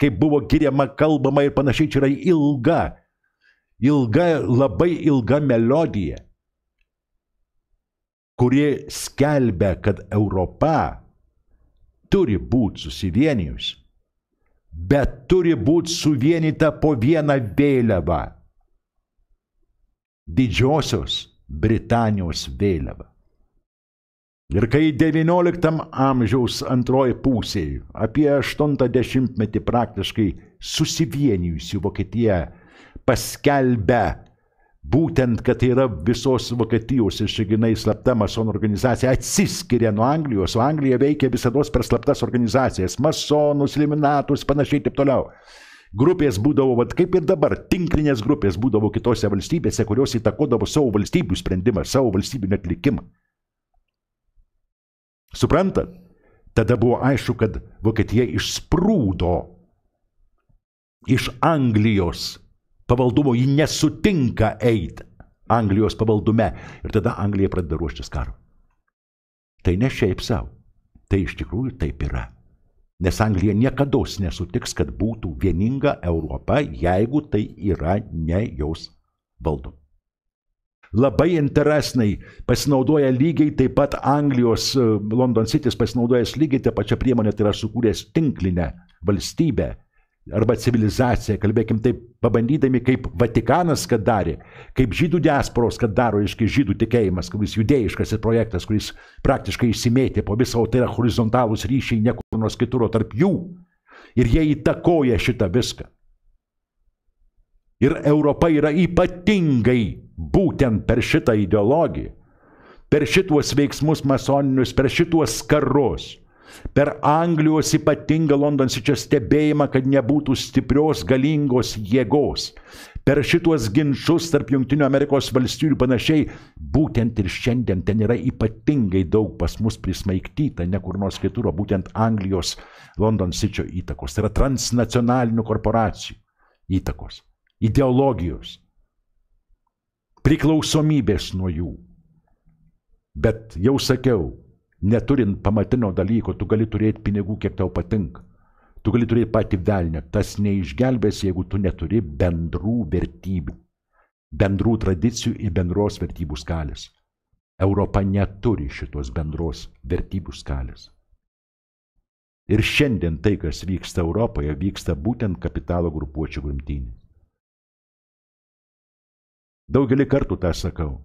kaip buvo giriama, kalbama ir panašiai, čia yra ilga, labai ilga melodija, kuri skelbia, kad Europa turi būti susivienijus, bet turi būti suvienyta po vieną vėliavą. Didžiosios Britanijos vėliavą. Ir kai XIX amžiaus antroji pusė, apie 80-metį praktiškai susivienijusi Vokietija paskelbė būtent, kad tai yra visos Vokietijos išsiginai slapta masonų organizacija, atsiskiria nuo Anglijos, o Anglija veikia visados per slaptas organizacijas, masonus, eliminatus, panašiai taip toliau. Grupės būdavo, kaip ir dabar, tinklinės grupės būdavo kitose valstybėse, kurios įtakodavo savo valstybių sprendimą, savo valstybinį atlikimą. Suprantat? Tada buvo aišku, kad Vokietija išsprūdo iš Anglijos pavaldumo, ji nesutinka eiti Anglijos pavaldume. Ir tada Anglija pradeda ruoštis karo. Tai ne šiaip savo. Tai iš tikrųjų taip yra. Nes Anglija niekados nesutiks, kad būtų vieninga Europa, jeigu tai yra ne jos valdoma. Labai interesnai pasinaudoja lygiai taip pat Anglijos, London Citys pasinaudojas lygiai tą pačią priemonę, tai yra sukūręs tinklinę valstybę arba civilizaciją, kalbėkim taip, pabandydami kaip Vatikanas, kad darė, kaip žydų diasporos, kad daro, iškai žydų tikėjimas, kuris judėjiškas projektas, kuris praktiškai įsimėtė po viso, tai yra horizontalūs ryšiai, niekur nors kitur tarp jų. Ir jie įtakoja šitą viską. Ir Europa yra ypatingai būtent per šitą ideologiją, per šituos veiksmus masoninius, per šituos karus, per Anglijos ypatingą London City stebėjimą, kad nebūtų stiprios, galingos jėgos, per šituos ginčus tarp Jungtinių Amerikos valstijų ir panašiai, būtent ir šiandien ten yra ypatingai daug pas mus prismaigtyta, ne kur nors kitur, o būtent Anglijos London City įtakos. Tai yra transnacionalinių korporacijų įtakos, ideologijos, priklausomybės nuo jų. Bet jau sakiau, neturint pamatinio dalyko, tu gali turėti pinigų, kiek tau patinka. Tu gali turėti patį velnią. Tas neišgelbės, jeigu tu neturi bendrų vertybių, bendrų tradicijų ir bendros vertybių skalės. Europa neturi šitos bendros vertybių skalės. Ir šiandien tai, kas vyksta Europoje, vyksta būtent kapitalo grupuočių grumtynės. Daugelį kartų tą sakau.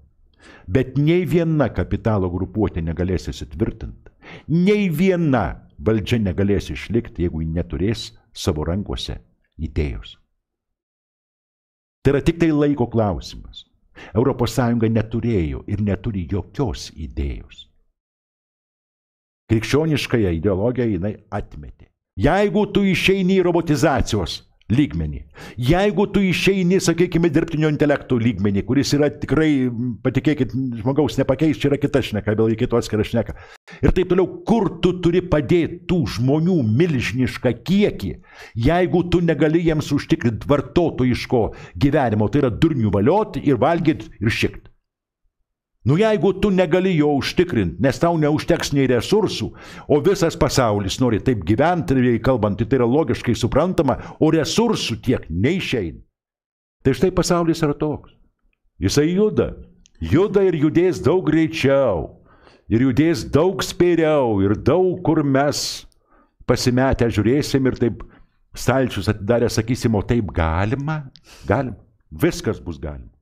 Bet nei viena kapitalo grupuotė negalės įsitvirtinti, nei viena valdžia negalės išlikti, jeigu ji neturės savo rankose idėjos. Tai yra tik tai laiko klausimas. ES neturėjo ir neturi jokios idėjos. Krikščioniškąją ideologiją jinai atmetė. Jeigu tu išeini į robotizacijos lygmenį, jeigu tu išeini, sakykime, dirbtinio intelekto lygmenį, kuris yra tikrai, patikėkit, žmogaus nepakeis, čia yra kita šneka, vėl reikėtų atskirą šneką. Ir taip toliau, kur tu turi padėti tų žmonių milžinišką kiekį, jeigu tu negali jiems užtikrinti vartotojiško gyvenimo, tai yra durnių valioti ir valgyti ir šikti. Jeigu tu negali jo užtikrinti, nes tau neužteks nei resursų, o visas pasaulis nori taip gyventi, kalbant, tai yra logiškai suprantama, o resursų tiek neišeina. Tai štai pasaulis yra toks. Jisai juda ir judės daug greičiau, ir judės daug spėriau, ir daug kur mes pasimetę žiūrėsim ir taip stalčius atidarę sakysim, o taip galima? Galima. Viskas bus galima.